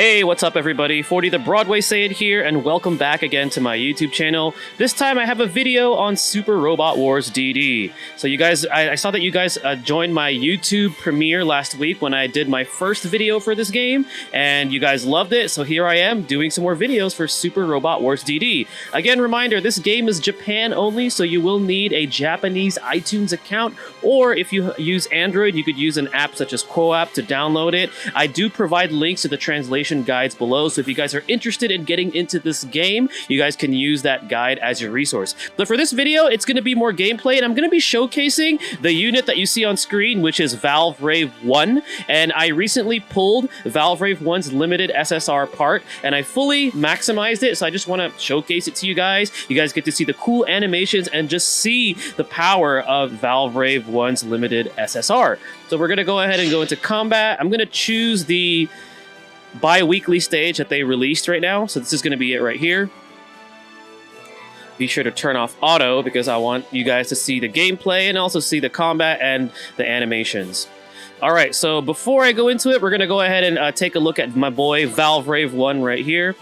Hey, what's up everybody? 40 the Broadway Saiyan here, and welcome back again to my YouTube channel. This time I have a video on Super Robot Wars DD. So you guys, I saw that you guys joined my YouTube premiere last week when I did my first video for this game, and you guys loved it, so here I am doing some more videos for Super Robot Wars DD. Again, reminder, this game is Japan only, so you will need a Japanese iTunes account, or if you use Android, you could use an app such as QoApp to download it. I do provide links to the translation guides below, so if you guys are interested in getting into this game, you guys can use that guide as your resource. But for this video, it's going to be more gameplay, and I'm going to be showcasing the unit that you see on screen, which is Valvrave I, and I recently pulled Valvrave I's limited SSR part, and I fully maximized it, so I just want to showcase it to you guys. You guys get to see the cool animations and just see the power of Valvrave I's limited SSR. So we're going to go ahead and go into combat. I'm going to choose the bi-weekly stage that they released right now, so this is going to be it right here. Be sure to turn off auto because I want you guys to see the gameplay and also see the combat and the animations. Alright, so before I go into it, we're going to go ahead and take a look at my boy Valvrave I right here.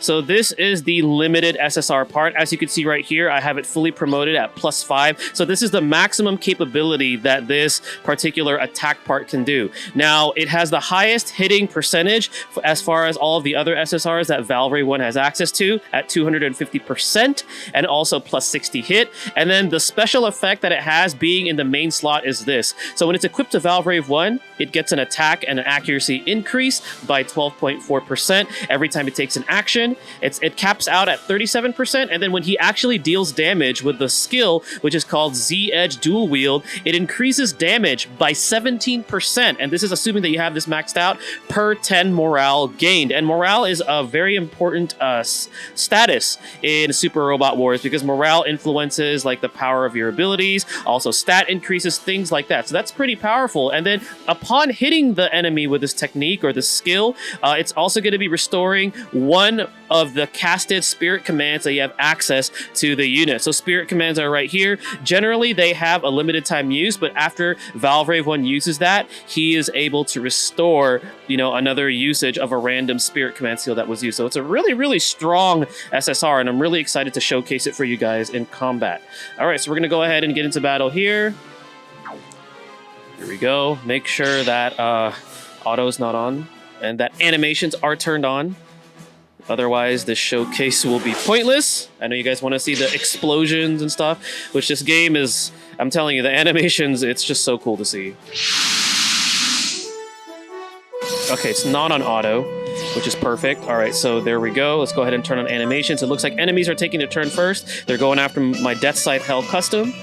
So this is the limited SSR part. As you can see right here, I have it fully promoted at +5. So this is the maximum capability that this particular attack part can do. Now, it has the highest hitting percentage as far as all of the other SSRs that Valvrave I has access to at 250%, and also +60 hit. And then the special effect that it has being in the main slot is this. So when it's equipped to Valvrave I, it gets an attack and an accuracy increase by 12.4% every time it takes an action. It caps out at 37%, and then when he actually deals damage with the skill, which is called Z-Edge Dual Wield, it increases damage by 17%, and this is assuming that you have this maxed out, per 10 morale gained. And morale is a very important status in Super Robot Wars because morale influences like the power of your abilities, also stat increases, things like that. So that's pretty powerful. And then upon hitting the enemy with this technique or this skill, it's also going to be restoring one of the casted spirit commands that you have access to the unit. So spirit commands are right here. Generally, they have a limited time use, but after Valvrave I uses that, he is able to restore, another usage of a random spirit command skill that was used. So it's a really, really strong SSR, and I'm really excited to showcase it for you guys in combat. All right, so we're gonna go ahead and get into battle here. Here we go. Make sure that auto's not on and that animations are turned on. Otherwise, this showcase will be pointless. I know you guys want to see the explosions and stuff, which this game is, I'm telling you, the animations, it's just so cool to see. Okay, it's not on auto, which is perfect. All right, so there we go. Let's go ahead and turn on animations. It looks like enemies are taking their turn first. They're going after my Death Scythe Hell custom.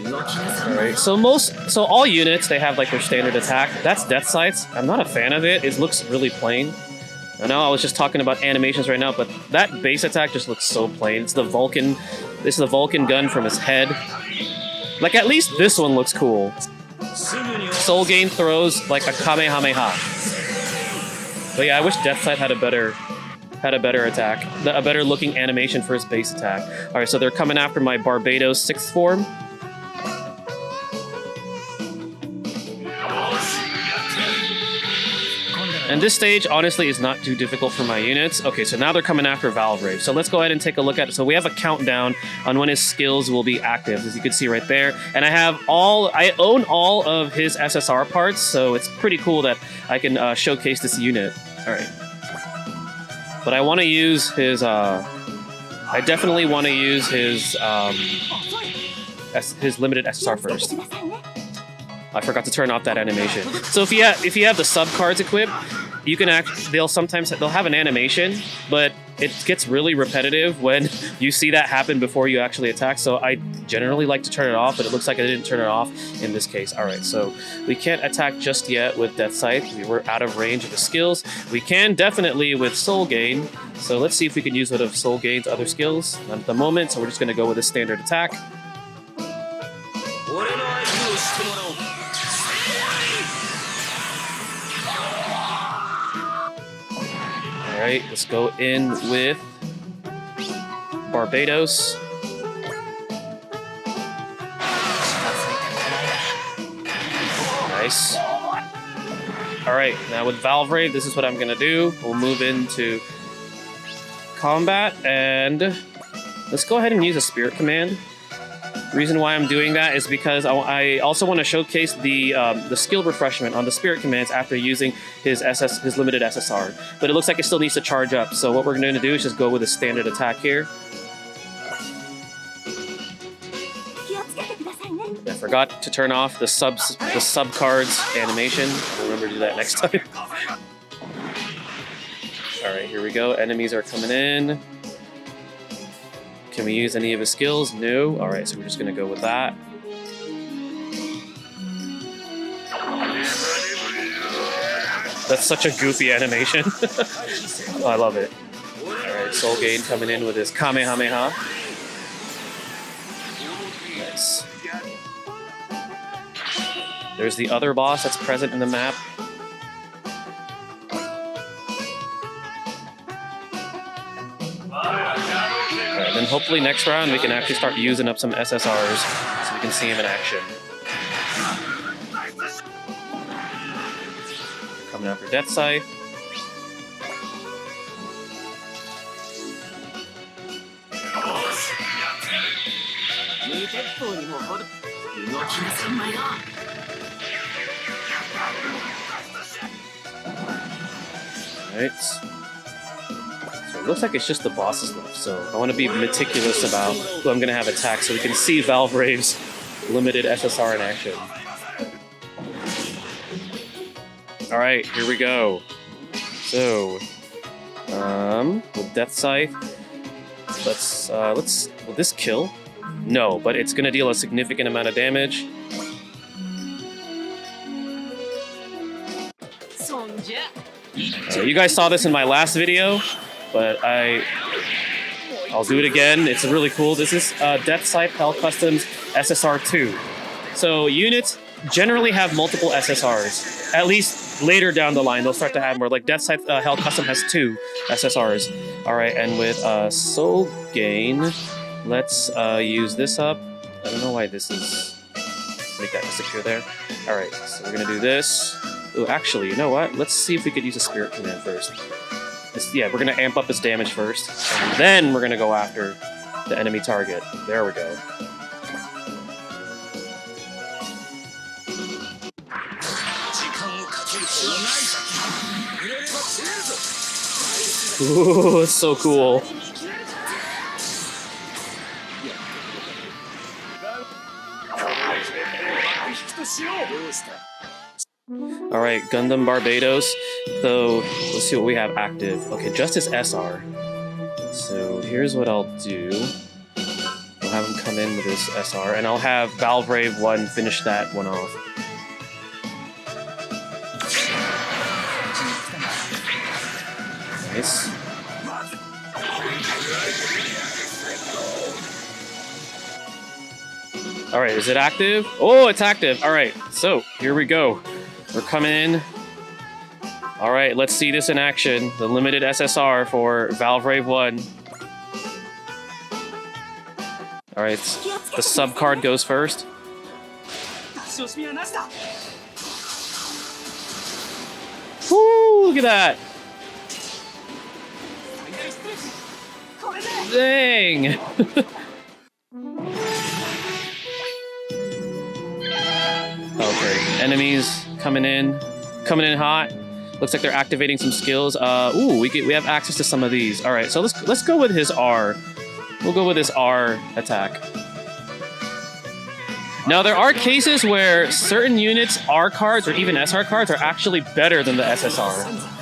Alright, so all units, they have like their standard attack. That's Death Scythes. I'm not a fan of it. It looks really plain. I know I was just talking about animations right now, but that base attack just looks so plain. It's the Vulcan. This is the Vulcan gun from his head. Like, at least this one looks cool. Soul Gain throws like a Kamehameha. But yeah, I wish Death Scythe had a better attack. A better looking animation for his base attack. Alright, so they're coming after my Barbados 6th form. And this stage, honestly, is not too difficult for my units. Okay, so now they're coming after Valvrave. So let's go ahead and take a look at it. So we have a countdown on when his skills will be active, as you can see right there. And I own all of his SSR parts, so it's pretty cool that I can showcase this unit. All right. But I want to use his, I definitely want to use his limited SSR first. I forgot to turn off that animation. So if you have the sub cards equipped, you can they'll have an animation, but it gets really repetitive when you see that happen before you actually attack. So I generally like to turn it off, but it looks like I didn't turn it off in this case. All right, so we can't attack just yet with Death Scythe. We were out of range of the skills. We can definitely with Soul Gain. So let's see if we can use one of Soul Gain's other skills. Not at the moment, so we're just gonna go with a standard attack. Alright, let's go in with Barbados. Nice. Alright, now with Valvrave, this is what I'm gonna do. We'll move into combat, and let's go ahead and use a Spirit Command. The reason why I'm doing that is because I also want to showcase the skill refreshment on the Spirit Commands after using his limited SSR. But it looks like it still needs to charge up, so what we're going to do is just go with a standard attack here. I forgot to turn off the sub cards animation. I'll remember to do that next time. Alright, here we go. Enemies are coming in. Can we use any of his skills? No. Alright, so we're just gonna go with that. That's such a goofy animation. Oh, I love it. Alright, Soul Gain coming in with his Kamehameha. Nice. There's the other boss that's present in the map. Alright, then hopefully next round we can actually start using up some SSRs so we can see him in action. Coming after Death Scythe. Alright. So it looks like it's just the bosses left, so I want to be meticulous about who I'm going to have attack so we can see Valvrave's limited SSR in action. Alright, here we go. So, with Death Scythe, will this kill? No, but it's going to deal a significant amount of damage. You guys saw this in my last video, but I'll do it again. It's really cool. This is Death Scythe Hell Customs SSR 2. So units generally have multiple SSRs. At least later down the line, they'll start to have more. Like Death Scythe Hell Custom has 2 SSRs. All right, and with Soul Gain, let's use this up. I don't know why this is... Make that disappear there. All right, so we're gonna do this. Oh, actually, you know what? Let's see if we could use a Spirit Command first. Yeah, we're gonna amp up his damage first, and then we're gonna go after the enemy target. There we go. Ooh, it's so cool. Alright, Gundam Barbados. So, let's see what we have active. Okay, Justice SR. So, here's what I'll do. I'll have him come in with his SR, and I'll have Valvrave I finish that one off. Nice. Alright, is it active? Oh, it's active! Alright, so, here we go. We're coming in. Alright, let's see this in action. The limited SSR for Valvrave I. Alright, the sub card goes first. Woo, look at that! Dang! Okay, enemies coming in hot. Looks like they're activating some skills. Ooh, we have access to some of these. All right, so let's go with his R. We'll go with his R attack. Now there are cases where certain units, R cards or even SR cards, are actually better than the SSR.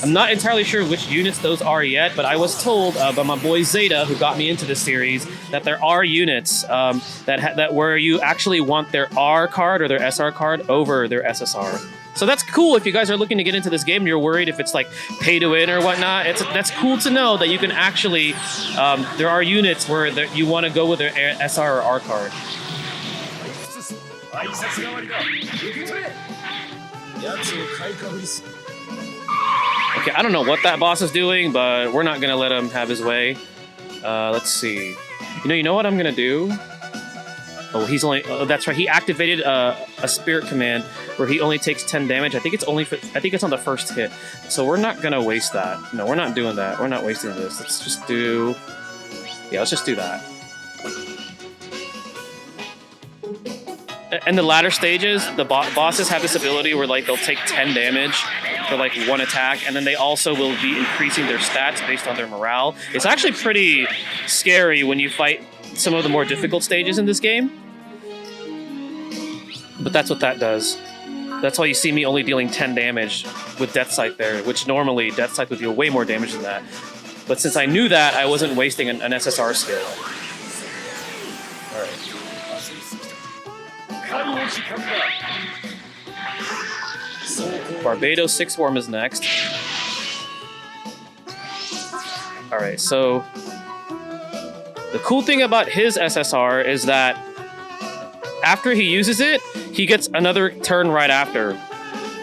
I'm not entirely sure which units those are yet, but I was told by my boy Zeta, who got me into this series, that there are units that where you actually want their R card or their SR card over their SSR. So that's cool if you guys are looking to get into this game and you're worried if it's like pay to win or whatnot. That's cool to know that you can actually, there are units where you want to go with their SR or R card. Okay, I don't know what that boss is doing, but we're not going to let him have his way. Let's see. You know what I'm going to do? Oh, he's only. Oh, that's right. He activated a spirit command where he only takes 10 damage. I think it's on the first hit. So we're not gonna waste that. No, we're not doing that. We're not wasting this. Let's just do. Yeah, let's just do that. And the latter stages, the bosses have this ability where like they'll take 10 damage for like one attack, and then they also will be increasing their stats based on their morale. It's actually pretty scary when you fight some of the more difficult stages in this game. But that's what that does. That's why you see me only dealing 10 damage with Death Sight there, which normally Death Sight would deal way more damage than that. But since I knew that, I wasn't wasting an SSR skill. Alright. Barbados 6 Worm is next. Alright, so the cool thing about his SSR is that after he uses it, he gets another turn right after.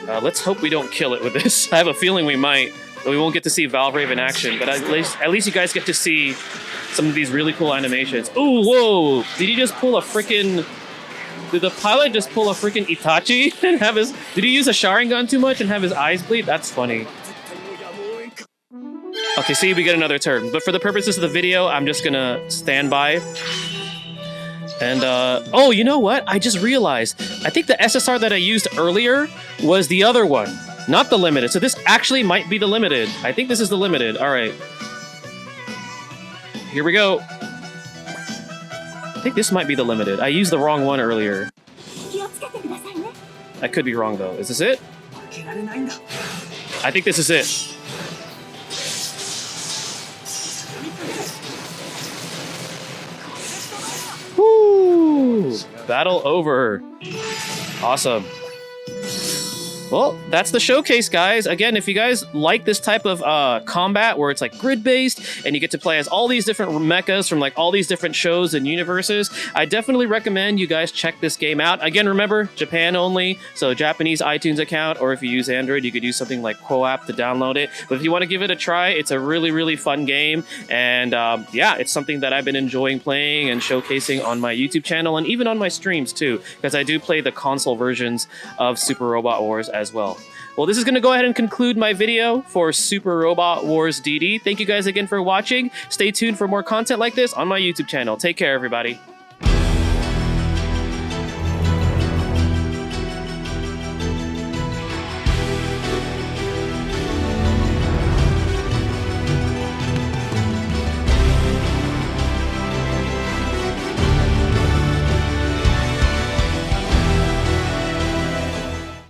Let's hope we don't kill it with this. I have a feeling we might, but we won't get to see Valvrave in action. But at least you guys get to see some of these really cool animations. Ooh, whoa! Did he just pull a freaking... Did the pilot just pull a freaking Itachi and have his... Did he use a Sharingan too much and have his eyes bleed? That's funny. Okay, see, we get another turn. But for the purposes of the video, I'm just gonna stand by. And, oh, you know what? I just realized. I think the SSR that I used earlier was the other one, not the limited. So this actually might be the limited. I think this is the limited. All right. Here we go. I think this might be the limited. I used the wrong one earlier. I could be wrong, though. Is this it? I think this is it. Woo! Battle over. Awesome. Well, that's the showcase, guys. Again, if you guys like this type of combat where it's like grid-based and you get to play as all these different mechas from like all these different shows and universes, I definitely recommend you guys check this game out. Again, remember, Japan only, so Japanese iTunes account, or if you use Android, you could use something like QoApp to download it. But if you want to give it a try, it's a really, really fun game. And yeah, it's something that I've been enjoying playing and showcasing on my YouTube channel and even on my streams too, because I do play the console versions of Super Robot Wars as well. Well, this is going to go ahead and conclude my video for Super Robot Wars DD. Thank you guys again for watching. Stay tuned for more content like this on my YouTube channel. Take care, everybody.